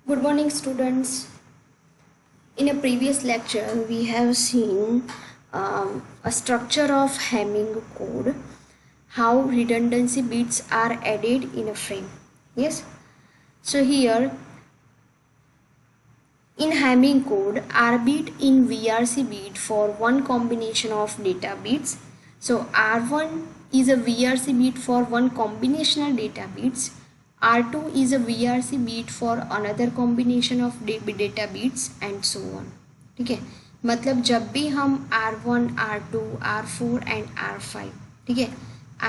Good morning, students. In a previous lecture, we have seen a structure of Hamming code, how redundancy bits are added in a frame. Yes. So here, in Hamming code, R bit in VRC bit for one combination of data bits. So R1 is a VRC bit for one combinational data bits. R2 is a VRC bit for another combination of data bits and so on. ठीक है, मतलब जब भी हम R1, R2, R4 and R5, ठीक है,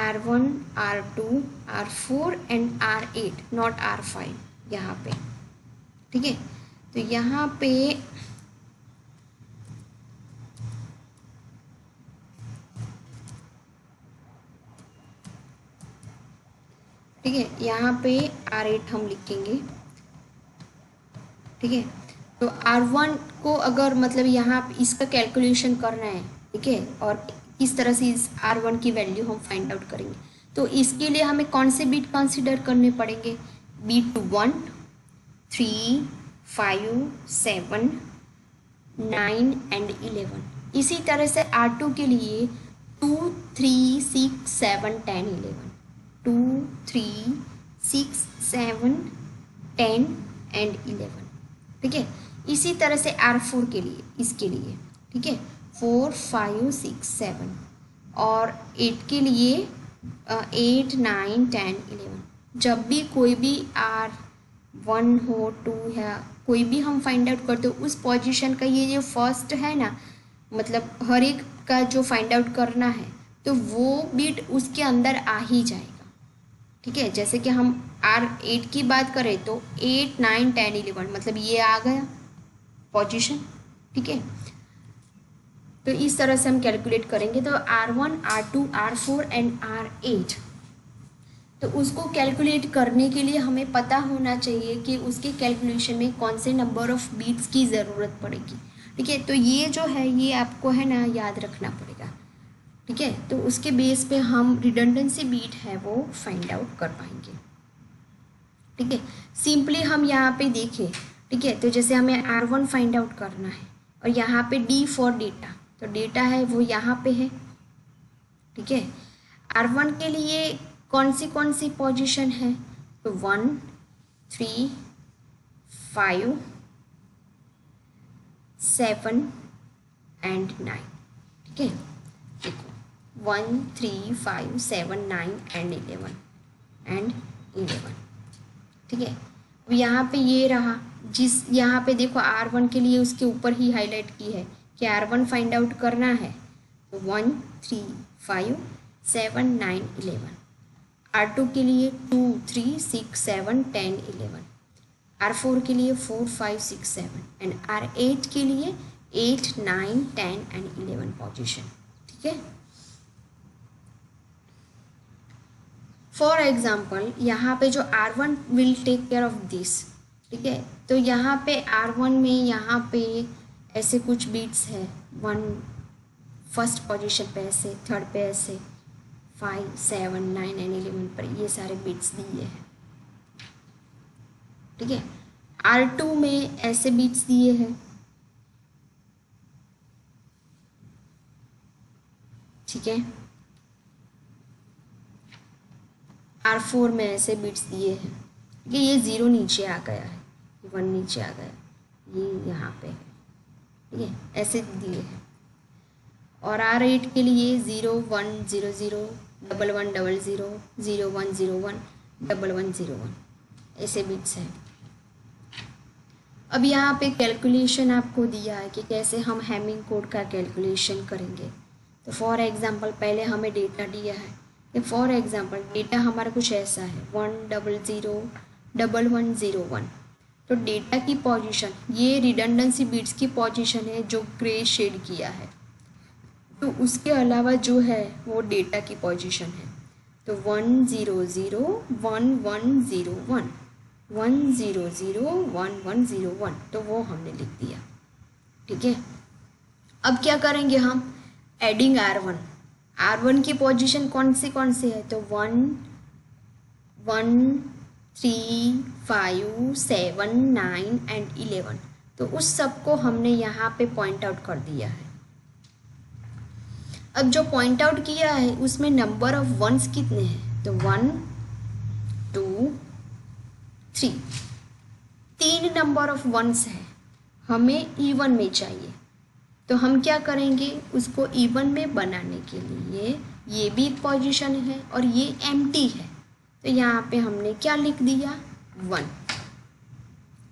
R1, R2, R4 and R8 not R5 यहाँ पे, ठीक है। तो यहाँ पे ठीक है, यहाँ पे R8 हम लिखेंगे, ठीक है। तो R1 को अगर मतलब यहाँ इसका कैलकुलेशन करना है, ठीक है, और किस तरह से इस R1 की वैल्यू हम फाइंड आउट करेंगे, तो इसके लिए हमें कौन से बीट कंसिडर करने पड़ेंगे? Bit 1, 3, 5, 7, 9 and 11। इसी तरह से R2 के लिए 2, 3, 6, 7, 10, 11, 2, 3, 6, 7, 10 एंड 11, ठीक है। इसी तरह से R4 के लिए, इसके लिए, ठीक है, 4, 5, 6, 7 और 8 के लिए 8, 9, 10, 11। जब भी कोई भी R1 हो, 2 है, कोई भी हम फाइंड आउट करते हो उस पोजीशन का, ये जो फर्स्ट है ना, मतलब हर एक का जो फाइंड आउट करना है तो वो बिट उसके अंदर आ ही जाएगा, ठीक है। जैसे कि हम R8 की बात करें तो 8, 9, 10, 11 मतलब ये आ गया पोजीशन, ठीक है। तो इस तरह से हम कैलकुलेट करेंगे। तो R1, R2, R4 and R8, तो उसको कैलकुलेट करने के लिए हमें पता होना चाहिए कि उसके कैलकुलेशन में कौन से नंबर ऑफ बीट्स की ज़रूरत पड़ेगी, ठीक है। तो ये जो है ये आपको है ना याद रखना पड़ेगा, ठीक है। तो उसके बेस पे हम रिडंडेंसी बीट है वो फाइंड आउट कर पाएंगे, ठीक है। सिंपली हम यहाँ पे देखें, ठीक है, तो जैसे हमें R1 फाइंड आउट करना है और यहाँ पे D फॉर डेटा, तो डेटा है वो यहाँ पे है, ठीक है। R1 के लिए कौन सी पोजीशन है? तो 1, 3, 5, 7 एंड 9, ठीक है। देखो 1, 3, 5, 7, 9 एंड 11, ठीक है। अब यहाँ पे ये रहा, जिस यहाँ पे देखो R1 के लिए उसके ऊपर ही हाईलाइट की है कि R1 फाइंड आउट करना है, तो 1, 3, 5, 7, 9, 11। R2 के लिए 2, 3, 6, 7, 10, 11। R4 के लिए 4, 5, 6, 7 एंड R8 के लिए 8, 9, 10 एंड 11 पोजीशन, ठीक है। फॉर एग्जाम्पल यहाँ पे जो R1 will take care of this, ठीक है। तो यहाँ पे R1 में यहाँ पे ऐसे कुछ बीट्स है, 1 फर्स्ट पोजीशन पे ऐसे, थर्ड पे ऐसे, 5, 7, 9 एंड 11 पर ये सारे बीट्स दिए हैं, ठीक है। R2 में ऐसे बीट्स दिए हैं, ठीक है। R4 में ऐसे बिट्स दिए हैं, ये 0 नीचे आ गया है, 1 नीचे आ गया, ये यहाँ पे है, ठीक है, ऐसे दिए हैं। और R8 के लिए 0, 1, 0, 0, 1, 1, 0, 0, 0, 1, 0, 1, 1, 1, 0, 1 ऐसे बिट्स हैं। अब यहाँ पे कैलकुलेशन आपको दिया है कि कैसे हम हैमिंग कोड का कैलकुलेशन करेंगे। तो फॉर एग्जांपल पहले हमें डेटा दिया है, फॉर एग्जाम्पल डेटा हमारा कुछ ऐसा है 1, 0, 0, 1, 1, 0, 1। तो डेटा की पोजीशन, ये रिडंडेंसी बिट्स की पोजीशन है जो ग्रे शेड किया है। तो उसके अलावा जो है वो डेटा की पोजीशन है, तो 1, 0, 0, 1, 1, 0, 1, 1, 0, 0, 1, 1, 0, 1, तो वो हमने लिख दिया, ठीक है। अब क्या करेंगे हम? एडिंग R1 की पोजीशन कौन सी है? तो 1, 1, 3, 5, 7, 9 एंड 11। तो उस सब को हमने यहाँ पे पॉइंट आउट कर दिया है। अब जो पॉइंट आउट किया है उसमें नंबर ऑफ वंस कितने हैं, तो 1, 2, 3, 3 नंबर ऑफ वंस है, हमें इवन में चाहिए। तो हम क्या करेंगे, उसको इवन में बनाने के लिए ये भी पोजीशन है और ये एम्प्टी है, तो यहाँ पे हमने क्या लिख दिया, 1।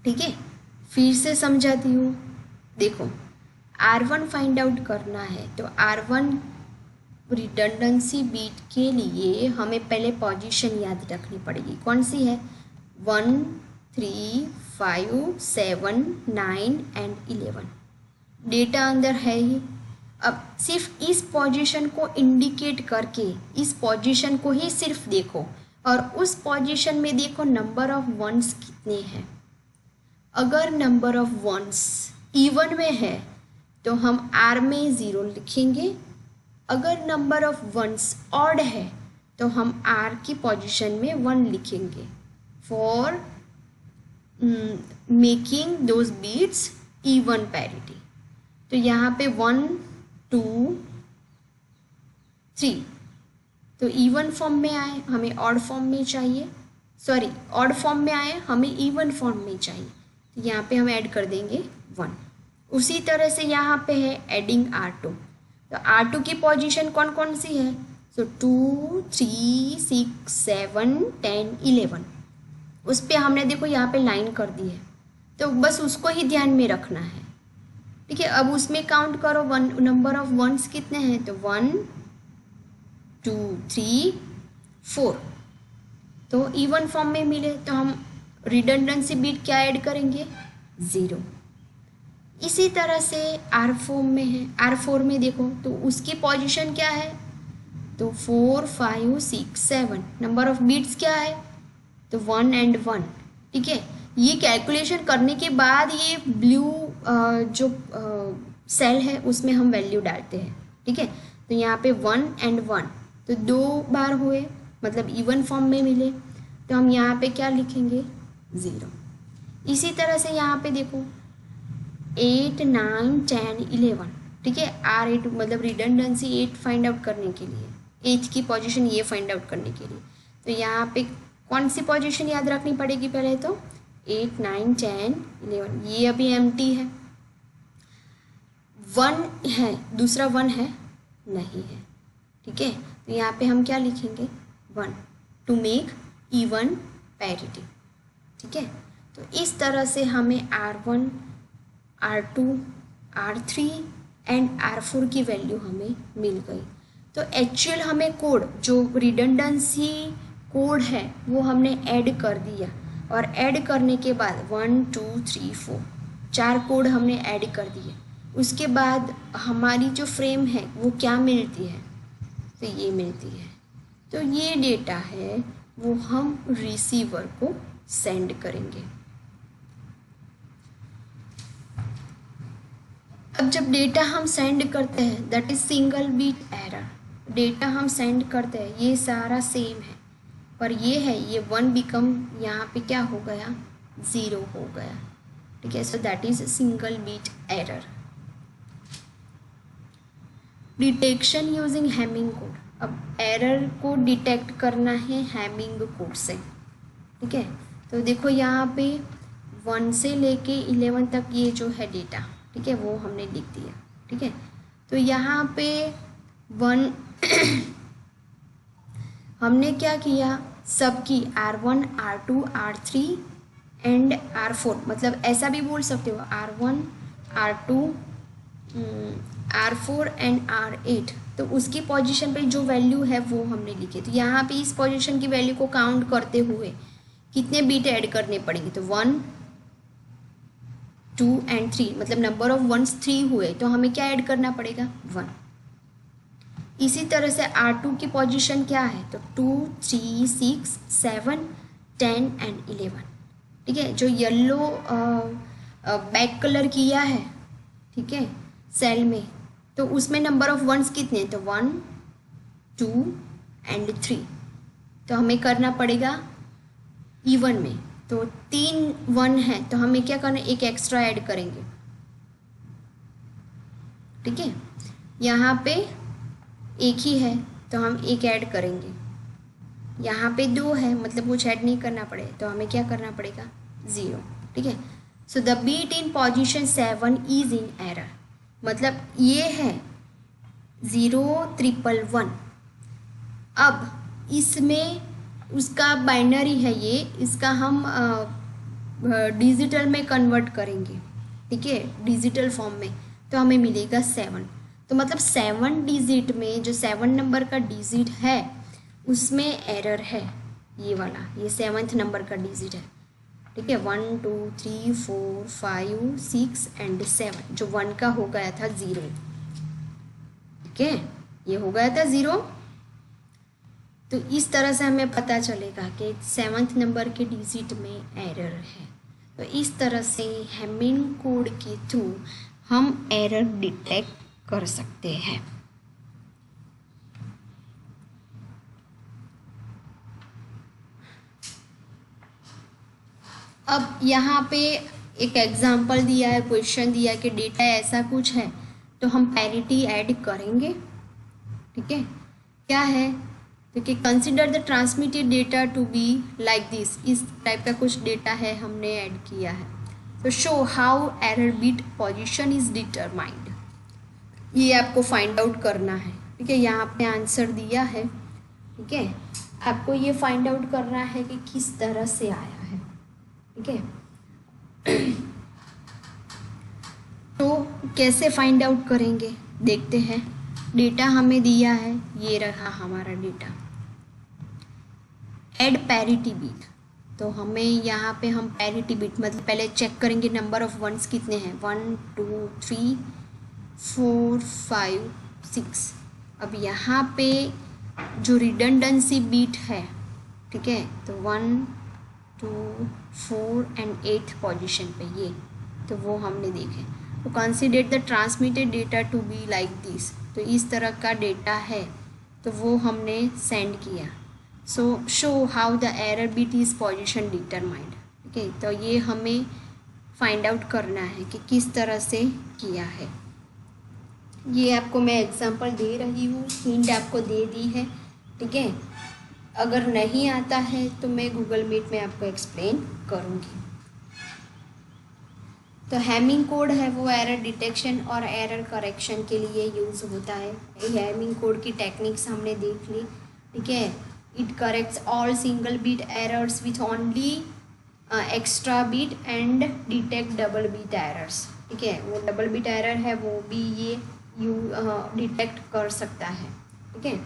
ठीक है, फिर से समझाती हूँ। देखो R1 फाइंड आउट करना है, तो R1 रिडंडेंसी बीट के लिए हमें पहले पोजीशन याद रखनी पड़ेगी। कौन सी है, 1, 3, 5, 7, 9 एंड 11। डेटा अंदर है ही। अब सिर्फ इस पोजीशन को इंडिकेट करके इस पोजीशन को ही सिर्फ देखो और उस पोजीशन में देखो नंबर ऑफ वंस कितने हैं। अगर नंबर ऑफ वंस इवन में है तो हम R में 0 लिखेंगे, अगर नंबर ऑफ वंस ऑड है तो हम R की पोजीशन में 1 लिखेंगे for making those bits even parity. तो यहाँ पे 1, 2, 3 तो इवन फॉर्म में आए, हमें ऑड फॉर्म में चाहिए, सॉरी ऑड फॉर्म में आए, हमें इवन फॉर्म में चाहिए, तो यहाँ पे हम ऐड कर देंगे 1। उसी तरह से यहाँ पे है एडिंग R2। तो R2 की पोजीशन कौन कौन सी है, तो 2, 3, 6, 7, 10, 11। उस पर हमने देखो यहाँ पे लाइन कर दी है, तो बस उसको ही ध्यान में रखना है। ठीक है, अब उसमें काउंट करो नंबर ऑफ वंस कितने हैं, तो 1, 2, 3, 4। तो इवन फॉर्म में मिले तो हम रिडंडेंसी बीट क्या ऐड करेंगे, 0। इसी तरह से R4 में है, R4 में देखो तो उसकी पोजीशन क्या है, तो 4, 5, 6, 7। नंबर ऑफ बीट्स क्या है, तो 1 एंड 1। ठीक है, ये कैलकुलेशन करने के बाद ये ब्लू जो सेल है उसमें हम वैल्यू डालते हैं। ठीक है, तो यहाँ पे 1 एंड 1 तो 2 बार हुए, मतलब इवन फॉर्म में मिले, तो हम यहाँ पे क्या लिखेंगे, 0। इसी तरह से यहाँ पे देखो 8, 9, 10, 11। ठीक है, R8 मतलब रिडंडेंसी 8 फाइंड आउट करने के लिए, 8 की पोजीशन ये फाइंड आउट करने के लिए, तो यहाँ पे कौन सी पोजीशन याद रखनी पड़ेगी, पहले तो 8, 9, 10, 11। ये अभी एम्प्टी है, 1 है, दूसरा 1 है नहीं है। ठीक है, तो यहाँ पे हम क्या लिखेंगे, 1 टू मेक इवन पैरिटी। ठीक है, तो इस तरह से हमें R1, R2, R3 and R4 की वैल्यू हमें मिल गई। तो एक्चुअल हमें कोड जो रिडंडेंसी कोड है वो हमने ऐड कर दिया, और ऐड करने के बाद 1, 2, 3, 4 4 कोड हमने ऐड कर दिए। उसके बाद हमारी जो फ्रेम है वो क्या मिलती है, तो ये मिलती है। तो ये डेटा है वो हम रिसीवर को सेंड करेंगे। अब जब डेटा हम सेंड करते हैं, that is single bit error, data हम सेंड करते हैं ये सारा सेम है, पर ये है ये 1 बिकम यहाँ पे क्या हो गया, 0 हो गया। ठीक है, so that is single bit error. Detection using Hamming code. अब एरर को डिटेक्ट करना है हैमिंग कोड से। ठीक है, तो देखो यहाँ पे 1 से लेके 11 तक ये जो है डेटा, ठीक है, वो हमने लिख दिया। ठीक है, तो यहाँ पे 1 हमने क्या किया, सबकी R1, R2, R3 and R4, मतलब ऐसा भी बोल सकते हो R1, R2, R4 and R8। तो उसकी पोजीशन पे जो वैल्यू है वो हमने लिखी। तो यहाँ पे इस पोजीशन की वैल्यू को काउंट करते हुए कितने बीट ऐड करने पड़ेंगे, तो 1, 2 एंड 3, मतलब नंबर ऑफ वंस 3 हुए, तो हमें क्या ऐड करना पड़ेगा, 1। इसी तरह से R2 की पोजीशन क्या है, तो 2, 3, 6, 7, 10 एंड 11। ठीक है, जो येलो बैक कलर किया है, ठीक है, सेल में, तो उसमें नंबर ऑफ वंस कितने हैं, तो 1, 2 एंड 3। तो हमें करना पड़ेगा इवन में, तो 3 1 है तो हमें क्या करना है, एक एक्स्ट्रा ऐड करेंगे। ठीक है, यहाँ पे एक ही है तो हम एक ऐड करेंगे, यहाँ पे 2 है मतलब कुछ ऐड नहीं करना पड़े तो हमें क्या करना पड़ेगा, 0। ठीक है, so the bit in position 7 is in error, मतलब ये है 0 1 1 1। अब इसमें उसका बाइनरी है ये, इसका हम डिजिटल में कन्वर्ट करेंगे। ठीक है, डिजिटल फॉर्म में, तो हमें मिलेगा 7। तो मतलब 7 डिजिट में जो 7 नंबर का डिजिट है उसमें एरर है, ये वाला, ये 7th नंबर का डिजिट है। ठीक है, 1 2 3 4 5 6 एंड 7, जो 1 का हो गया था 0। ठीक है, ये हो गया था 0। तो इस तरह से हमें पता चलेगा कि 7th नंबर के डिजिट में एरर है। तो इस तरह से हैमिंग कोड के थ्रू हम एरर डिटेक्ट कर सकते हैं। अब यहाँ पे एक एग्जांपल दिया है, क्वेश्चन दिया है कि डेटा ऐसा कुछ है तो हम पैरिटी ऐड करेंगे। ठीक है, क्या है, क्योंकि consider the transmitted data to be like this, इस टाइप का कुछ डेटा है हमने ऐड किया है। तो show how error bit position is determined, ये आपको फाइंड आउट करना है। ठीक है, यहाँ पे आंसर दिया है। ठीक है, आपको ये फाइंड आउट करना है कि किस तरह से आया है। ठीक है, तो कैसे फाइंड आउट करेंगे देखते हैं। डेटा हमें दिया है, ये रहा हमारा डेटा, ऐड पैरिटी बिट। तो हमें यहाँ पे हम पैरिटी बिट मतलब पहले चेक करेंगे नंबर ऑफ वंस कितने हैं, 1 2 3 4 5 6। अब यहाँ पे जो रिडंडेंसी बीट है, ठीक है, तो 1 2 4 एंड 8th पोजीशन पे ये, तो वो हमने देखे। तो consider the transmitted data to be like this, तो इस तरह का डेटा है तो वो हमने सेंड किया। सो show how the error bit is position determined. ठीक है, तो ये हमें फाइंड आउट करना है कि किस तरह से किया है। ये आपको मैं एग्जांपल दे रही हूँ, हिंट आपको दे दी है। ठीक है, अगर नहीं आता है तो मैं गूगल मीट में आपको एक्सप्लेन करूँगी। तो हैमिंग कोड है वो एरर डिटेक्शन और एरर करेक्शन के लिए यूज़ होता है। हैमिंग कोड की टेक्निक्स हमने देख ली। ठीक है, it corrects all single bit errors with only extra bit and detect double bit errors. ठीक है, वो डबल बीट एरर है वो भी ये डिटेक्ट कर सकता है। ठीक है,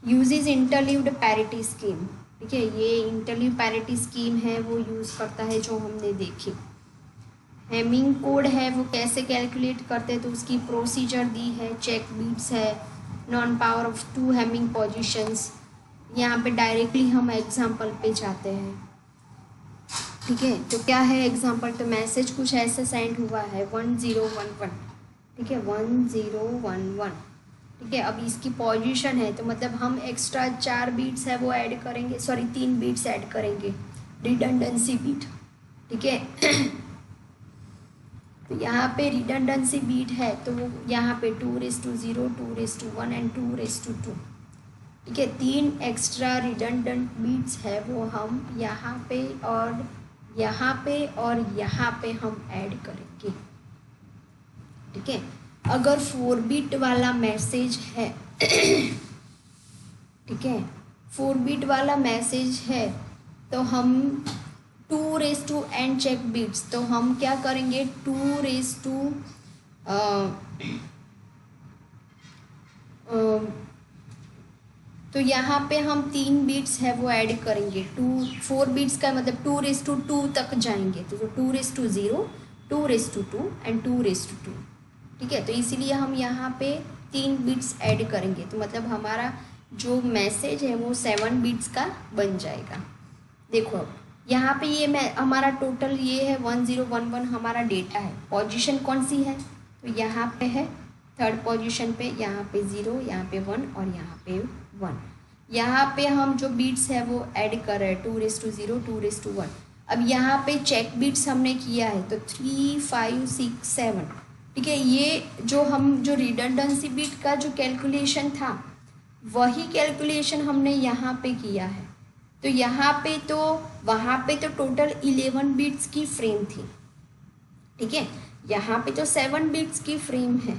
यूजेज इंटरलीव्ड पैरिटी स्कीम। ठीक है, ये इंटरलीव पैरिटी स्कीम है वो यूज़ करता है जो हमने देखी। हैमिंग कोड है वो कैसे कैलकुलेट करते हैं तो उसकी प्रोसीजर दी है, चेक बीट्स है, non power of 2 Hamming positions. यहाँ पे डायरेक्टली हम एग्जांपल पे जाते हैं। ठीक है, तो क्या है एग्जांपल, तो मैसेज कुछ ऐसा सेंड हुआ है 1011। ठीक है, 1011। ठीक है, अब इसकी पोजीशन है तो मतलब हम एक्स्ट्रा 4 बीट्स है वो ऐड करेंगे, सॉरी 3 बीट्स ऐड करेंगे, रिडंडेंसी बीट। ठीक है, तो यहाँ पे रिडंडेंसी बीट है तो यहाँ पे 2:0, 2:1 एंड 2:2। ठीक है, 3 एक्स्ट्रा रिडंडेंट बीट्स है वो हम यहाँ पे और यहाँ पे और यहाँ पे हम ऐड करेंगे। ठीक है, अगर 4 बीट वाला मैसेज है ठीक है, 4 बीट वाला मैसेज है तो हम 2:n चेक बीट्स, तो हम क्या करेंगे 2:, तो यहाँ पे हम 3 बीट्स है वो ऐड करेंगे। 4 बीट्स का मतलब 2:2 तक जाएंगे, तो 2:0, 2:2 एंड 2:2। ठीक है, तो इसीलिए हम यहाँ पे 3 बीट्स ऐड करेंगे, तो मतलब हमारा जो मैसेज है वो 7 बीट्स का बन जाएगा। देखो यहाँ पे ये हमारा टोटल ये है 1011 हमारा डेटा है। पोजीशन कौन सी है, तो यहाँ पे है 3rd पोजीशन पे, यहाँ पे 0, यहाँ पे 1 और यहाँ पे 1। यहाँ पे हम जो बिट्स है वो ऐड कर रहे हैं 2:0 2:1। अब यहाँ पे चेक बिट्स हमने किया है तो 3 5 6 7, ठीक है। ये जो रिडंडेंसी बिट का जो कैलकुलेशन था वही कैलकुलेशन हमने यहाँ पे किया है। तो यहाँ पे तो वहाँ पे तो टोटल 11 बिट्स की फ्रेम थी, ठीक है। यहाँ पे तो 7 बिट्स की फ्रेम है,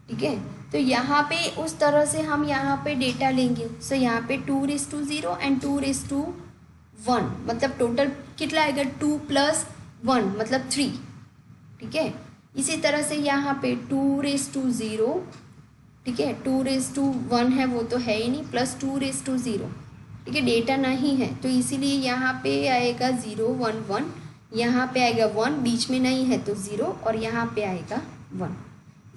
ठीक है। तो यहाँ पे उस तरह से हम यहाँ पे डेटा लेंगे। सो यहाँ पे 2:0 एंड 2:1, मतलब टोटल कितना आएगा 2 + 1 मतलब 3, ठीक है। इसी तरह से यहाँ पे 2:0, ठीक है, 2:1 है वो तो है ही नहीं, प्लस 2:0, ठीक है, डेटा नहीं है तो इसीलिए यहाँ पे आएगा 0 1 1, यहाँ पे आएगा 1, बीच में नहीं है तो 0, और यहाँ पे आएगा 1।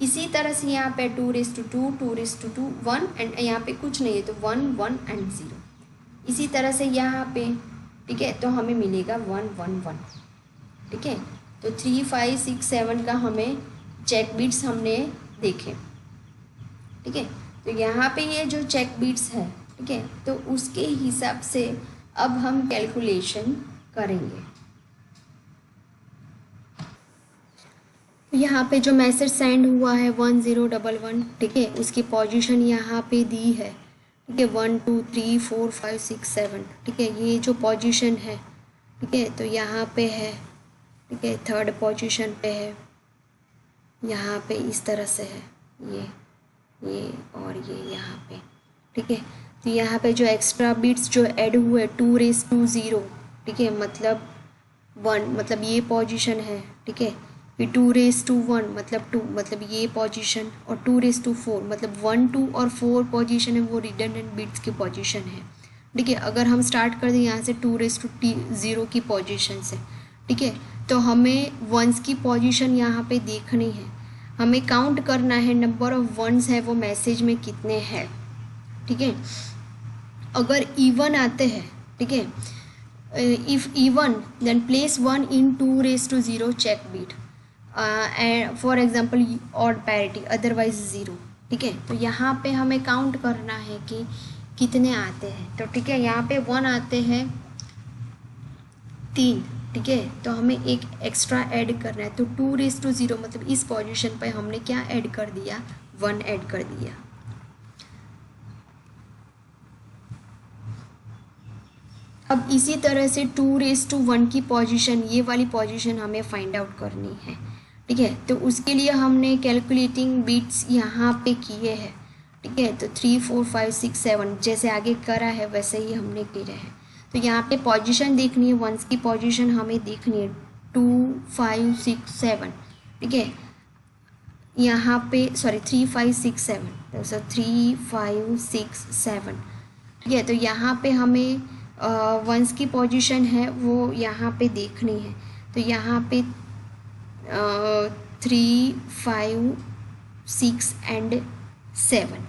इसी तरह से यहाँ पे 2:2 2:2 1 एंड यहाँ पे कुछ नहीं है तो 1 1 एंड 0। इसी तरह से यहाँ पे, ठीक है, तो हमें मिलेगा 1 1 1, ठीक है। तो 3 5 6 7 का हमें चेक बिट्स हमने देखे, ठीक है। तो यहाँ पे ये जो चेक बिट्स है, ठीक है, तो उसके हिसाब से अब हम कैलकुलेशन करेंगे। यहाँ पे जो मैसेज सेंड हुआ है 1011, ठीक है, उसकी पोजीशन यहाँ पे दी है, ठीक है, 1 2 3 4 5 6 7, ठीक है, ये जो पोजीशन है, ठीक है, तो यहाँ पे है, ठीक है, 3rd पोजीशन पे है, यहाँ पे इस तरह से है ये और ये यहाँ पे, ठीक है। तो यहाँ पे जो एक्स्ट्रा बिट्स जो ऐड हुए 2:0, ठीक है, मतलब 1, मतलब ये पोजीशन है, ठीक है। फिर 2:1 मतलब 2, मतलब ये पोजीशन, और 2:4 मतलब 1 2 और 4 पोजीशन है वो रिडंडेंट बिट्स की पोजीशन है, ठीक है। अगर हम स्टार्ट कर दें यहाँ से 2:0 की पोजीशन से, ठीक है, तो हमें वंस की पोजीशन यहाँ पे देखनी है, हमें काउंट करना है नंबर ऑफ वंस है वो मैसेज में कितने हैं, ठीक है। अगर इवन आते हैं, ठीक है, if even then place 1 in 2:0 check bit, for example odd parity, otherwise 0, ठीक है। तो यहाँ पे हमें काउंट करना है कि कितने आते हैं। तो ठीक है, यहाँ पे 1 आते हैं 3, ठीक है, तो हमें एक एक्स्ट्रा ऐड करना है। तो 2:0 मतलब इस पोजीशन पे हमने क्या ऐड कर दिया, 1 ऐड कर दिया। अब इसी तरह से 2:1 की पोजीशन, ये वाली पोजीशन हमें फाइंड आउट करनी है, ठीक है। तो उसके लिए हमने कैलकुलेटिंग बिट्स यहाँ पे किए हैं, ठीक है। तो 3 4 5 6 7 जैसे आगे करा है वैसे ही हमने किए हैं। तो यहाँ पे पोजीशन देखनी है, वंस की पोजीशन हमें देखनी है 2 5 6 7, ठीक है। यहाँ पे 3 5 6 7, तो 3 5 6 7, ठीक है। तो यहाँ पे हमें वंस की पोजीशन है वो यहाँ पे देखनी है। तो यहाँ पे 3 5 6 एंड 7,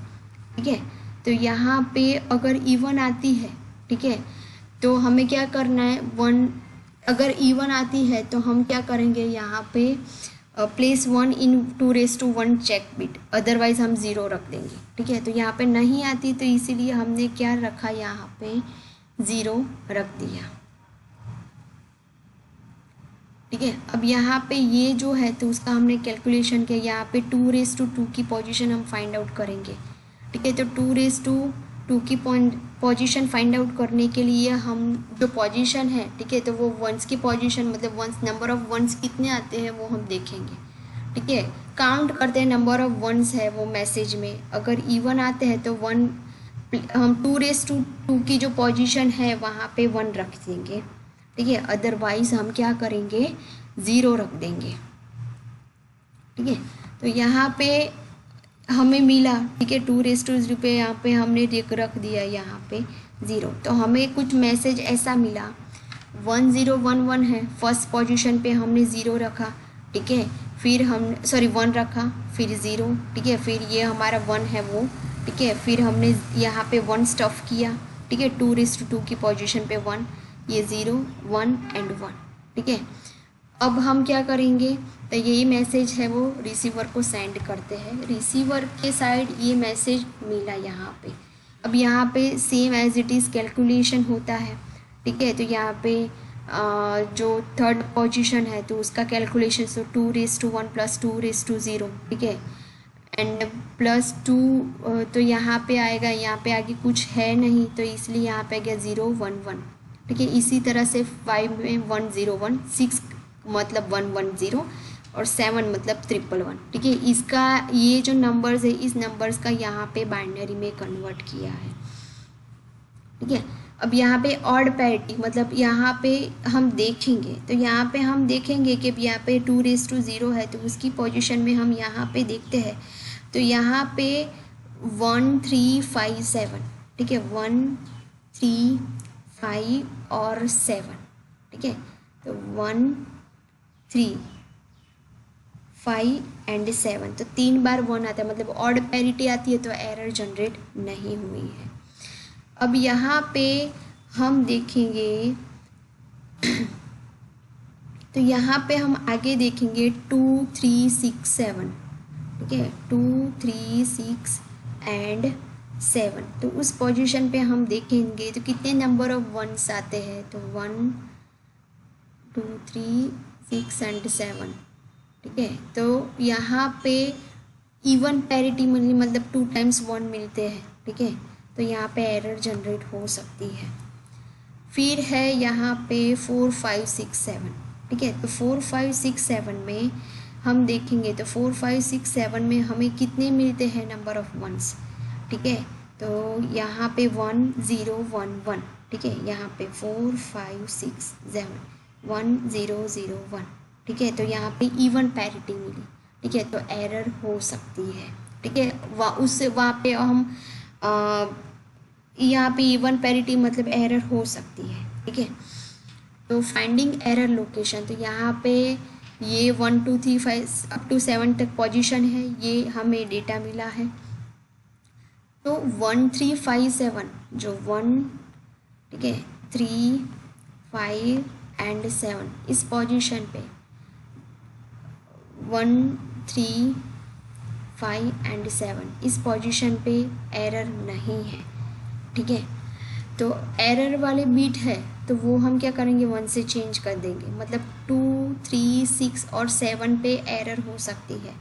ठीक है। तो यहाँ पे अगर इवन आती है, ठीक है, तो हमें क्या करना है, 1 अगर इवन आती है तो हम क्या करेंगे, यहाँ पे प्लेस 1 इन 2:1 चेक बिट, अदरवाइज हम 0 रख देंगे, ठीक है। तो यहाँ पे नहीं आती तो इसीलिए हमने क्या रखा, यहाँ पे 0 रख दिया, ठीक है। अब यहाँ पे ये जो है तो उसका हमने कैलकुलेशन किया, यहाँ पे 2:2 की पोजीशन हम फाइंड आउट करेंगे, ठीक है। तो 2:2 की पोजीशन फाइंड आउट करने के लिए हम जो पोजीशन है, ठीक है, तो वो वंस की पोजीशन मतलब वंस नंबर ऑफ वंस कितने आते हैं वो हम देखेंगे, ठीक है। काउंट करते हैं नंबर ऑफ वंस है वो मैसेज में, अगर इवन आते हैं तो 1 हम 2:2 की जो पोजीशन है वहाँ पे 1 रख देंगे, ठीक है, अदरवाइज हम क्या करेंगे, 0 रख देंगे, ठीक है। तो यहाँ पे हमें मिला, ठीक है, 2:0 पे यहाँ पे हमने रख दिया यहाँ पे 0। तो हमें कुछ मैसेज ऐसा मिला 1011 है, फर्स्ट पोजीशन पे हमने 0 रखा, ठीक है, फिर हम 1 रखा, फिर 0, ठीक है, फिर ये हमारा 1 है वो, ठीक है, फिर हमने यहाँ पे 1 स्टफ किया, ठीक है, 2:2 की पोजीशन पे 1, ये 0 1 एंड 1, ठीक है। अब हम क्या करेंगे, तो यही मैसेज है वो रिसीवर को सेंड करते हैं, रिसीवर के साइड ये मैसेज मिला यहाँ पे, अब यहाँ पे same as it is calculation होता है, ठीक है। तो यहाँ पे जो थर्ड पोजीशन है तो उसका कैलकुलेशन सो 2⁻1 + 2⁻0, ठीक है। एंड +2 तो यहाँ पे आएगा, यहाँ पे आगे कुछ है नहीं तो इसलिए यहाँ पे आ गया 0 1 1, ठीक है। इसी तरह से 5 में 1 0 1, 6 मतलब 1 1 0 और 7 मतलब 1 ठीक है। इसका ये जो नंबर्स है इस नंबर्स का यहाँ पे बाइनरी में कन्वर्ट किया है, ठीक है। अब यहाँ पे ऑड पैरिटी मतलब यहाँ पे हम देखेंगे तो यहाँ पे हम देखेंगे कि यहाँ पे 2⁻0 है तो उसकी पोजीशन में हम यहाँ पे देखते हैं तो यहाँ पे 1 3 5 7, ठीक है। 1 3 5 और 7, ठीक है। तो 1 3 5 एंड 7 तो 3 बार 1 आता है मतलब ऑड पैरिटी आती है तो एरर जनरेट नहीं हुई है। अब यहाँ पे हम देखेंगे तो यहाँ पे हम आगे देखेंगे 2 3 6 7, ठीक है। 2 3 6 एंड 7 तो उस पोजीशन पे हम देखेंगे तो कितने नंबर ऑफ वंस आते हैं तो 1 2 3 6 एंड 7, ठीक है। तो यहाँ पे इवन पैरिटी मतलब 2 टाइम्स 1 मिलते हैं, ठीक है। तो यहाँ पे एरर जनरेट हो सकती है। फिर है यहाँ पे 4 5 6 7, ठीक है। तो 4 5 6 7 में हम देखेंगे तो 4 5 6 7 में हमें कितने मिलते हैं नंबर ऑफ वंस, ठीक है। तो यहाँ पे 1 0 1 1, ठीक है। यहाँ पे 4 5 6 7 1 0 0 1, ठीक है। तो यहाँ पे इवन पैरिटी मिली, ठीक है। तो एरर हो सकती है, ठीक है। उससे वहाँ पे हम यहाँ पे इवन पैरिटी मतलब एरर हो सकती है, ठीक है। तो फाइंडिंग एरर लोकेशन तो यहाँ पे ये 1 2 3 5 अप टू 7 तक पोजीशन है, ये हमें डेटा मिला है। तो 1 3 5 7 जो 1, ठीक है, 3 5 एंड 7 इस पोजीशन पे 1 3 5 एंड 7 इस पोजीशन पे एरर नहीं है, ठीक है। तो एरर वाले बीट है तो वो हम क्या करेंगे 1 से चेंज कर देंगे मतलब 2 3 6 और 7 पे एरर हो सकती है,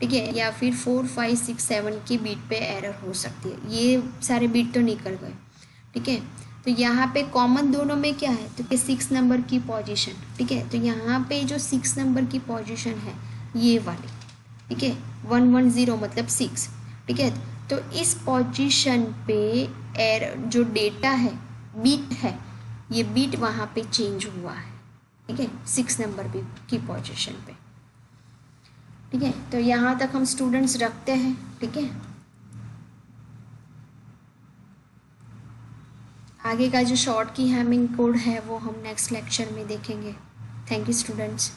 ठीक है। या फिर 4 5 6 7 की बीट पे एरर हो सकती है। ये सारे बीट तो निकल गए, ठीक है। तो यहाँ पे कॉमन दोनों में क्या है तो कि 6 नंबर की पोजीशन, ठीक है। तो यहाँ पे जो 6 नंबर की पोजीशन है ये वाली, ठीक है। 1 1 0 मतलब 6, ठीक है। तो इस पोजीशन पे एरर जो डेटा है बीट है ये बीट वहाँ पे चेंज हुआ है, ठीक है। 6 नंबर की पोजीशन पे, ठीक है। तो यहाँ तक हम स्टूडेंट्स रखते हैं, ठीक है। आगे का जो शॉर्ट की हैमिंग कोड है वो हम नेक्स्ट लेक्चर में देखेंगे। Thank you students.